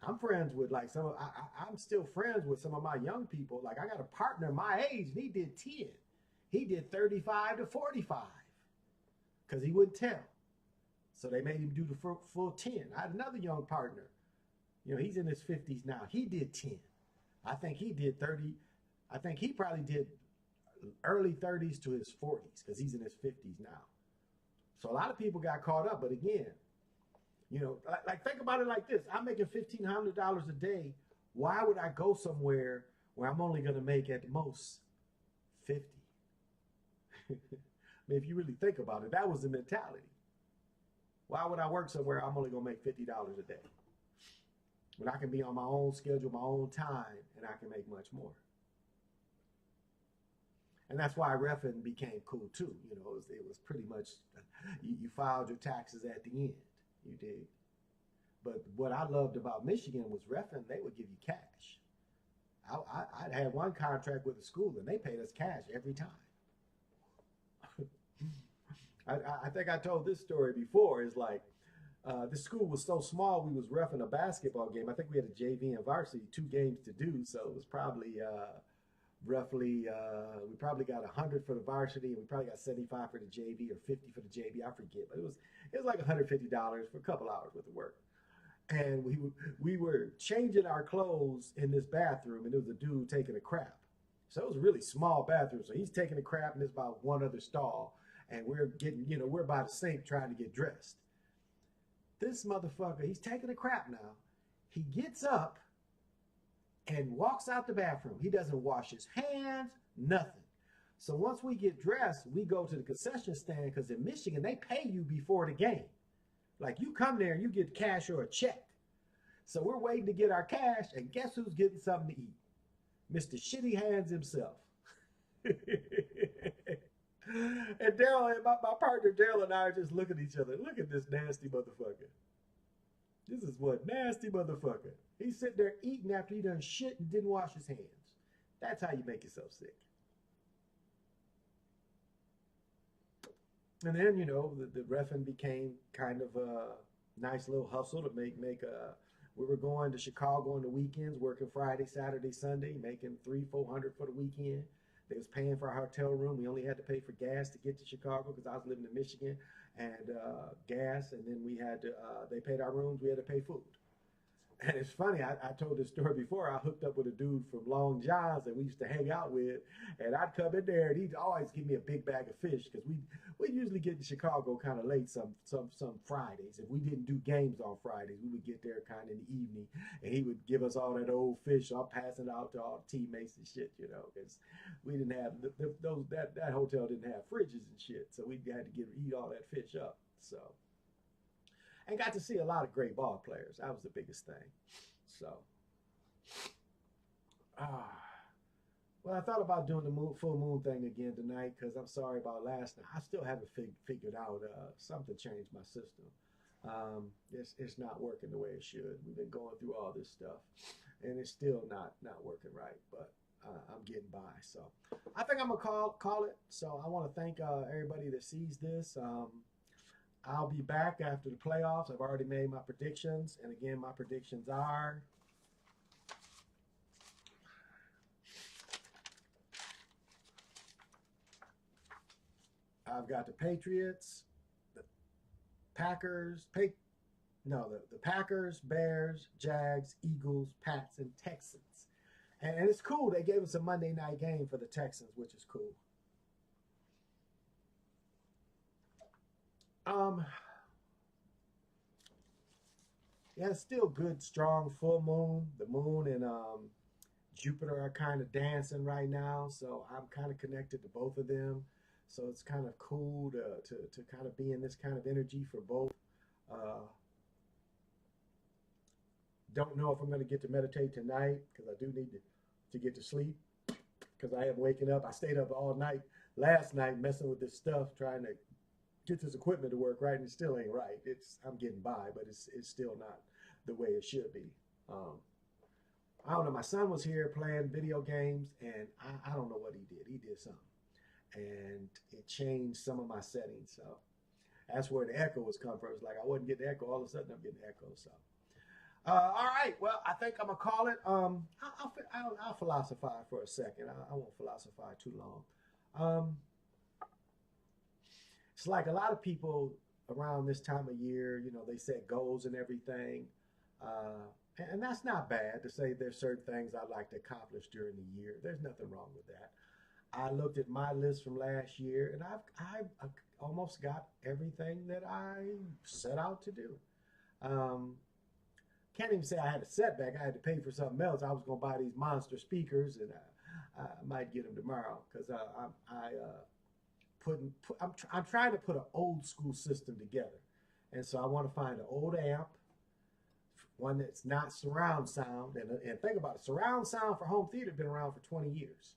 I'm friends with like I'm still friends with some of my young people. Like I got a partner my age and he did 10. He did 35 to 45 because he wouldn't tell. So they made him do the full 10. I had another young partner. You know, he's in his 50s now. He did 10. I think he did 30. I think he probably did early 30s to his 40s because he's in his 50s now. So a lot of people got caught up. But again, you know, like think about it like this. I'm making $1,500 a day. Why would I go somewhere where I'm only going to make at the most 50? I mean, if you really think about it, that was the mentality. Why would I work somewhere I'm only going to make $50 a day? When I can be on my own schedule, my own time, and I can make much more. And that's why reffing became cool too. You know, it was pretty much, you filed your taxes at the end. You did. But what I loved about Michigan was reffing, they would give you cash. I had one contract with a school and they paid us cash every time. I think I told this story before. It's like, this school was so small, we was reffing a basketball game. I think we had a JV and varsity, 2 games to do. So it was probably roughly, we probably got 100 for the varsity and we probably got 75 for the JV or 50 for the JV. I forget, but it was like $150 for a couple hours worth of work. And we were changing our clothes in this bathroom and there was a dude taking a crap. So it was a really small bathroom. So he's taking a crap and there's about one other stall. And we're getting, you know, we're by the sink trying to get dressed. This motherfucker, he's taking a crap now. He gets up and walks out the bathroom. He doesn't wash his hands, nothing. So once we get dressed, we go to the concession stand because in Michigan, they pay you before the game. Like you come there and you get cash or a check. So we're waiting to get our cash and guess who's getting something to eat? Mr. Shitty Hands himself. And Daryl and my partner Daryl and I are just looking at each other. Look at this nasty motherfucker. This is what nasty motherfucker. He's sitting there eating after he done shit and didn't wash his hands. That's how you make yourself sick. And then, you know, the reffing became kind of a nice little hustle to make we were going to Chicago on the weekends, working Friday, Saturday, Sunday, making $300-400 for the weekend. They was paying for our hotel room. We only had to pay for gas to get to Chicago because I was living in Michigan, and gas. And then we had to, they paid our rooms. We had to pay food. And it's funny, I told this story before. I hooked up with a dude from Long John's that we used to hang out with, and I'd come in there, and he'd always give me a big bag of fish because we usually get to Chicago kind of late some Fridays. If we didn't do games on Fridays, we would get there kind of in the evening, and he would give us all that old fish. I'm passing it out to all the teammates and shit, you know, because we didn't have that hotel didn't have fridges and shit, so we had to eat all that fish up. So. And got to see a lot of great ball players. That was the biggest thing. So, well, I thought about doing the full moon thing again tonight because I'm sorry about last night. I still haven't figured out something changed my system. It's not working the way it should. We've been going through all this stuff, and it's still not working right. But I'm getting by. So I think I'm gonna call it. So I want to thank everybody that sees this. I'll be back after the playoffs. I've already made my predictions. And again, my predictions are I've got the Patriots, the Packers, the Packers, Bears, Jags, Eagles, Pats, and Texans. And it's cool. They gave us a Monday night game for the Texans, which is cool. Yeah, it's still good, strong full moon. The moon and Jupiter are kind of dancing right now, so I'm kind of connected to both of them. So it's kind of cool to kind of be in this kind of energy for both. Don't know if I'm going to get to meditate tonight because I do need to get to sleep because I am waking up. I stayed up all night last night messing with this stuff, trying to get this equipment to work right, and it still ain't right. I'm getting by, but it's still not the way it should be. I don't know. My son was here playing video games, and I don't know what he did. He did something, and it changed some of my settings. So that's where the echo was coming from. It's like I wasn't getting the echo. All of a sudden, I'm getting the echo. So all right. Well, I think I'm gonna call it. I'll philosophize for a second. I won't philosophize too long. It's like a lot of people around this time of year, you know, they set goals and everything. And that's not bad to say there's certain things I'd like to accomplish during the year. There's nothing wrong with that. I looked at my list from last year, and I've almost got everything that I set out to do. Can't even say I had a setback. I had to pay for something else. I was going to buy these monster speakers, and I might get them tomorrow because I'm trying to put an old school system together. And so I want to find an old amp, one that's not surround sound. And think about it, surround sound for home theater has been around for 20 years.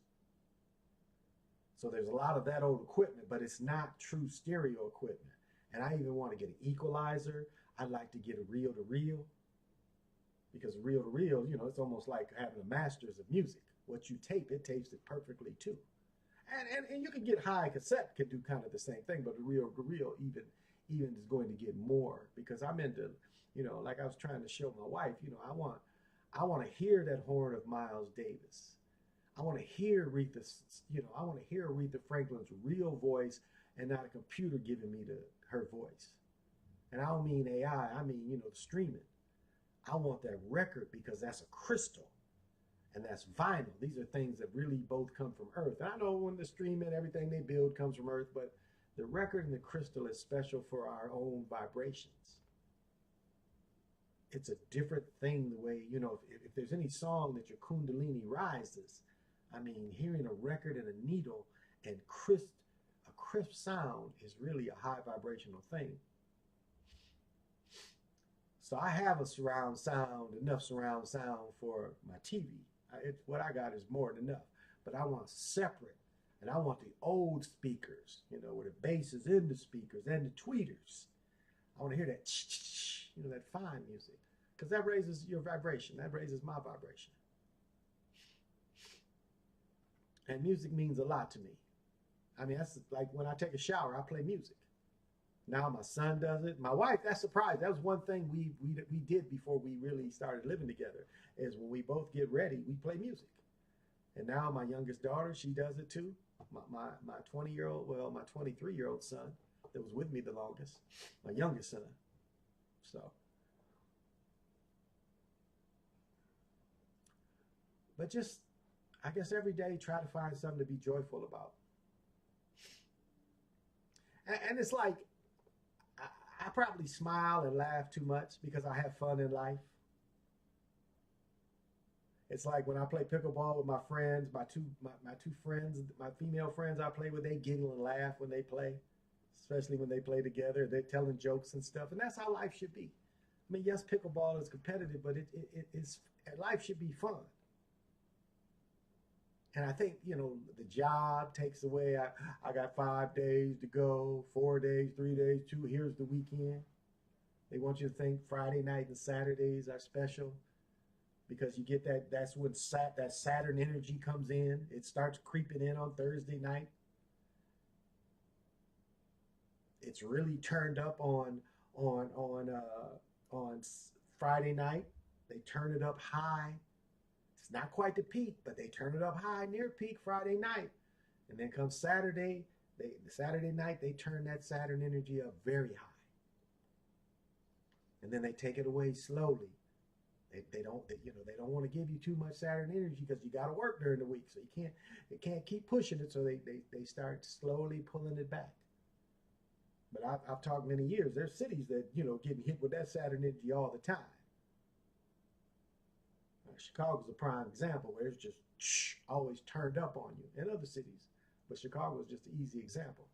So there's a lot of that old equipment, but it's not true stereo equipment. And I even want to get an equalizer. I'd like to get a reel-to-reel. Because reel-to-reel, you know, it's almost like having a masters of music. What you tape, it tapes it perfectly too. And you can get high cassette, could do kind of the same thing, but the reel-to-reel even is going to get more because I'm into, you know, like I was trying to show my wife, you know, I want to hear that horn of Miles Davis. I want to hear I want to hear Aretha Franklin's real voice and not a computer giving me her voice. And I don't mean AI, I mean, you know, the streaming. I want that record because that's a crystal. And that's vinyl. These are things that really both come from Earth. And I know when the streaming, everything they build comes from Earth, but the record and the crystal is special for our own vibrations. It's a different thing the way, you know, if there's any song that your Kundalini rises, I mean, hearing a record and a needle and a crisp sound is really a high vibrational thing. So I have enough surround sound for my TV. What I got is more than enough. But I want separate. And I want the old speakers, you know, where the bass is in the speakers and the tweeters. I want to hear that, you know, that fine music. Because that raises your vibration. That raises my vibration. And music means a lot to me. I mean, that's like when I take a shower, I play music. Now my son does it. My wife, that's surprised. That was one thing we did before we really started living together, is when we both get ready, we play music. And now my youngest daughter, she does it too. My 20-year-old, well, my 23-year-old son that was with me the longest, my youngest son. So, but just, I guess every day try to find something to be joyful about. And it's like, I probably smile and laugh too much because I have fun in life. It's like when I play pickleball with my friends, my two friends, my female friends I play with, they giggle and laugh when they play, especially when they play together. They're telling jokes and stuff, and that's how life should be. I mean, yes, pickleball is competitive, but it's life should be fun. And I think, you know, the job takes away. I got 5 days to go, 4 days, 3 days, 2. Here's the weekend. They want you to think Friday night and Saturdays are special because you get that. That's when that Saturn energy comes in. It starts creeping in on Thursday night. It's really turned up on Friday night. They turn it up high. It's not quite the peak, but they turn it up high near peak Friday night. And then comes Saturday, Saturday night, they turn that Saturn energy up very high. And then they take it away slowly. They don't want to give you too much Saturn energy because you got to work during the week. So they can't keep pushing it. So they start slowly pulling it back. But I've talked many years. There's cities that, you know, getting hit with that Saturn energy all the time. Chicago's a prime example where it's just always turned up on you, and other cities. But Chicago is just an easy example.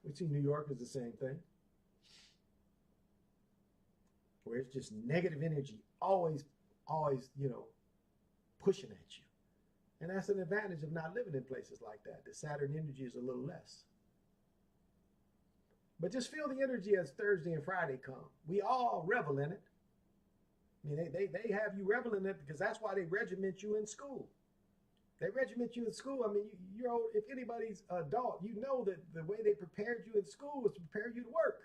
We see New York is the same thing, where it's just negative energy, always, you know, pushing at you. And that's an advantage of not living in places like that. The Saturn energy is a little less. But just feel the energy as Thursday and Friday come. We all revel in it. I mean, they have you reveling in it because that's why they regiment you in school. They regiment you in school. I mean, you're old, if anybody's adult, you know that the way they prepared you in school was to prepare you to work.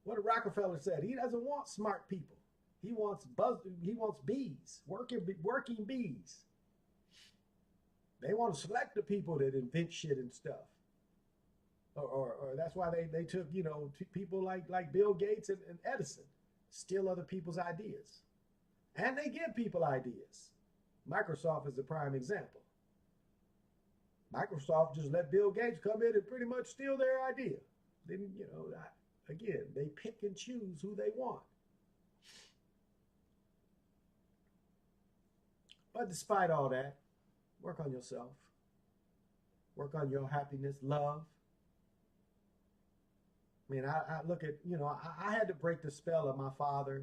What did Rockefeller said? He doesn't want smart people. He wants bees, working bees. They want to select the people that invent shit and stuff. Or that's why they took, you know, people like Bill Gates and Edison. Steal other people's ideas. And they give people ideas. Microsoft is a prime example. Microsoft just let Bill Gates come in and pretty much steal their idea. Then, you know, again, they pick and choose who they want. But despite all that, work on yourself. Work on your happiness, love. I mean, I look at, you know, I had to break the spell of my father,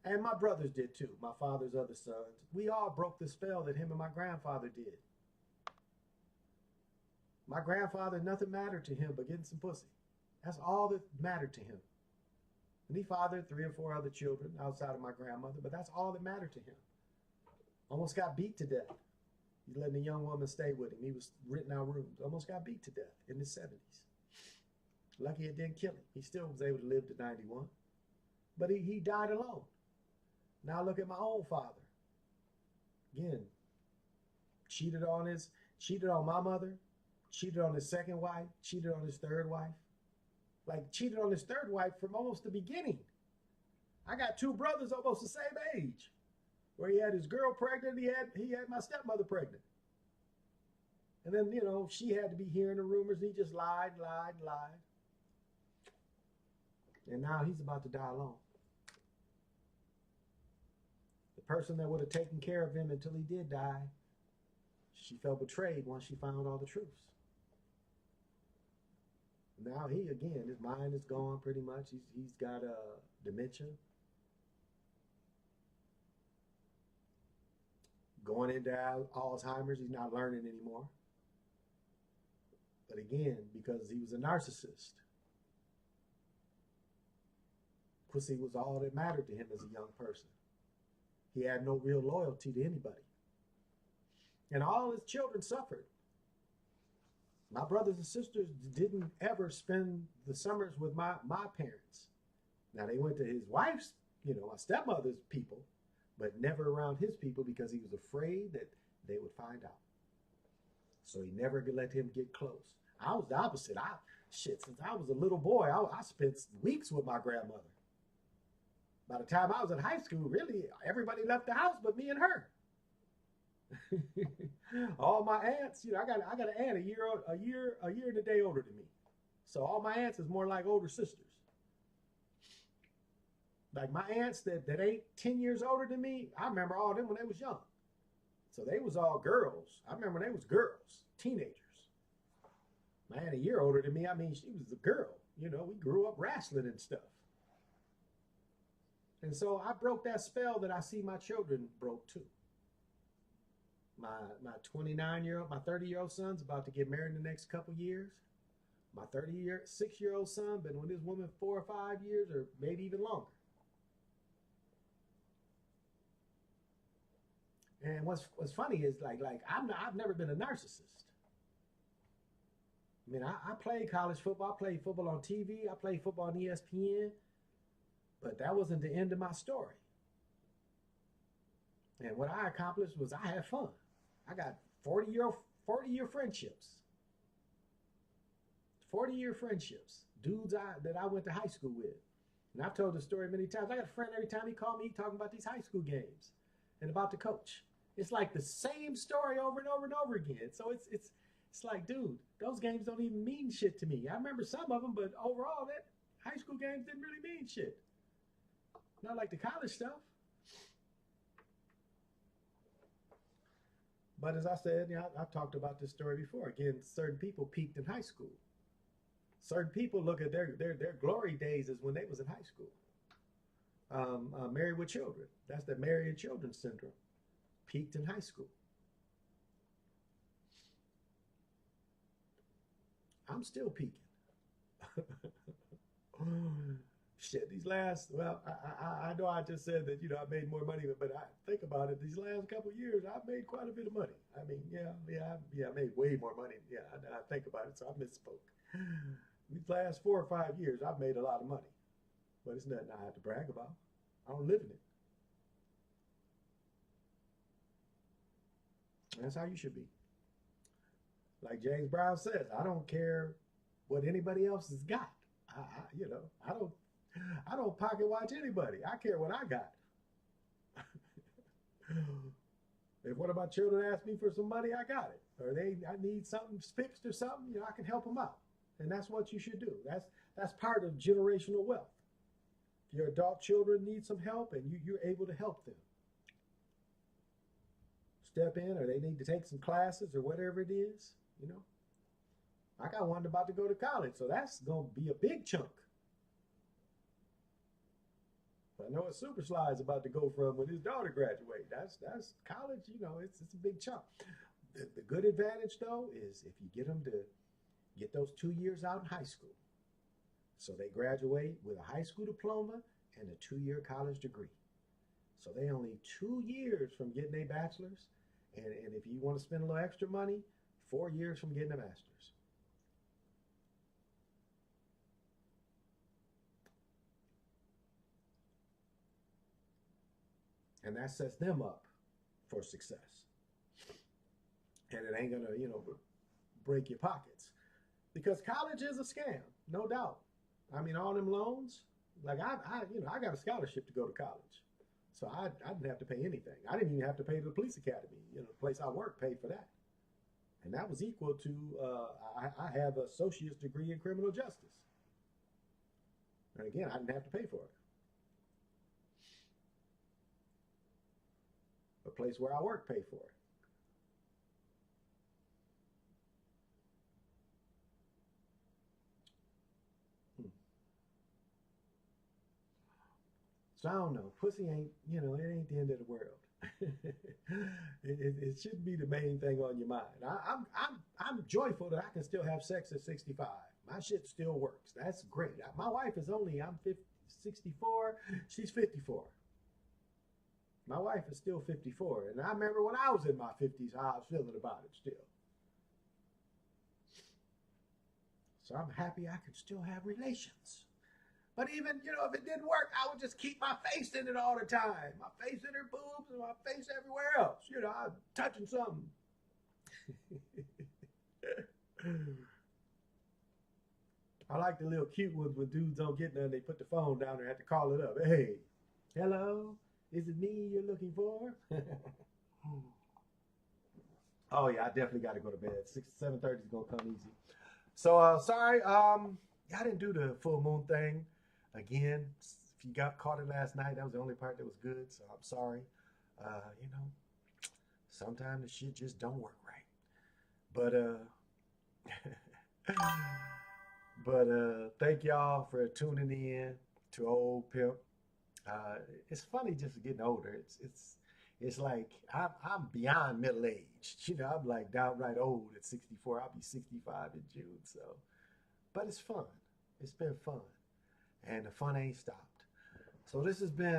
and my brothers did too, my father's other sons. We all broke the spell that him and my grandfather did. My grandfather, nothing mattered to him but getting some pussy. That's all that mattered to him. And he fathered 3 or 4 other children outside of my grandmother, but that's all that mattered to him. Almost got beat to death. He's letting a young woman stay with him. He was renting out rooms. Almost got beat to death in his 70s. Lucky it didn't kill him. He still was able to live to 91. But he died alone. Now look at my own father. Again, cheated on my mother, cheated on his second wife, cheated on his third wife. Like cheated on his third wife from almost the beginning. I got 2 brothers almost the same age. Where he had his girl pregnant, he had my stepmother pregnant. And then, you know, she had to be hearing the rumors. He just lied. And now he's about to die alone. The person that would have taken care of him until he did die, she felt betrayed once she found all the truths. Now again, his mind is gone pretty much. He's got dementia. Going into Alzheimer's, he's not learning anymore. But again, because he was a narcissist, pussy was all that mattered to him as a young person. He had no real loyalty to anybody. And all his children suffered. My brothers and sisters didn't ever spend the summers with my parents. Now, they went to his wife's, my stepmother's people, but never around his people because he was afraid that they would find out. So he never let him get close. I was the opposite. Since I was a little boy, I spent weeks with my grandmother. By the time I was in high school, really, everybody left the house but me and her. All my aunts, I got an aunt a year and a day older than me. So all my aunts is more like older sisters. Like my aunts that ain't 10 years older than me, I remember all of them when they was young. So they was all girls. I remember they was girls, teenagers. My aunt a year older than me, she was a girl. We grew up wrestling and stuff. And so I broke that spell that I see my children broke too. My 29-year-old, my 30-year-old son's about to get married in the next couple years. My 36-year-old son been with this woman 4 or 5 years or maybe even longer. And what's funny is like I've never been a narcissist. I played college football. I played football on TV. I played football on ESPN. But that wasn't the end of my story. And what I accomplished was I had fun. I got 40-year friendships. 40-year friendships. Dudes that I went to high school with. And I've told the story many times. I got a friend every time he called me, he talking about these high school games and about the coach. It's like the same story over and over and over again. So it's like, dude, those games don't even mean shit to me. I remember some of them, but overall, that high school games didn't really mean shit. Not like the college stuff. But as I said, I've talked about this story before. Again, certain people peaked in high school. Certain people look at their glory days as when they was in high school. Married with children. That's the married children syndrome. Peaked in high school. I'm still peaking. Shit, I know I just said that, I made more money, but I think about it, these last couple of years, I've made quite a bit of money. I made way more money. Yeah, I think about it, so I misspoke. These last 4 or 5 years, I've made a lot of money, but it's nothing I have to brag about. I don't live in it. That's how you should be. Like James Brown says, I don't care what anybody else has got. I don't pocket watch anybody. I care what I got. If one of my children ask me for some money, I got it. Or I need something fixed or something, I can help them out. And that's what you should do. That's part of generational wealth. If your adult children need some help and you're able to help them. Step in, or they need to take some classes or whatever it is, I got one about to go to college, so that's going to be a big chunk. I know what Super Slide's about to go from when his daughter graduates. That's college, it's a big chunk. The good advantage, though, is if you get them to get those 2 years out in high school. So they graduate with a high school diploma and a 2-year college degree. So they only 2 years from getting a bachelor's. And if you want to spend a little extra money, 4 years from getting a master's. And that sets them up for success. And it ain't gonna, break your pockets. Because college is a scam, no doubt. All them loans, like I got a scholarship to go to college. So I didn't have to pay anything. I didn't even have to pay the police academy. The place I work paid for that. And that was equal to, I have an associate's degree in criminal justice. And again, I didn't have to pay for it. The place where I work paid for it. So I don't know. Pussy ain't, it ain't the end of the world. It shouldn't be the main thing on your mind. I'm joyful that I can still have sex at 65. My shit still works. That's great. My wife is only, 64, she's 54. My wife is still 54. And I remember when I was in my 50s, how I was feeling about it still. So I'm happy I can still have relations. But even, if it didn't work, I would just keep my face in it all the time. My face in her boobs and my face everywhere else. I'm touching something. I like the little cute ones when dudes don't get none. They put the phone down there and have to call it up. Hey, hello, is it me you're looking for? Oh yeah, I definitely got to go to bed. 7:30 is gonna come easy. So sorry, I didn't do the full moon thing again. If you got caught it last night, that was the only part that was good. So I'm sorry. Sometimes the shit just don't work right. But thank y'all for tuning in to Old Pimp. It's funny just getting older. It's like I'm beyond middle age. I'm like downright old at 64. I'll be 65 in June. So, but it's fun. It's been fun, and the fun ain't stopped. So this has been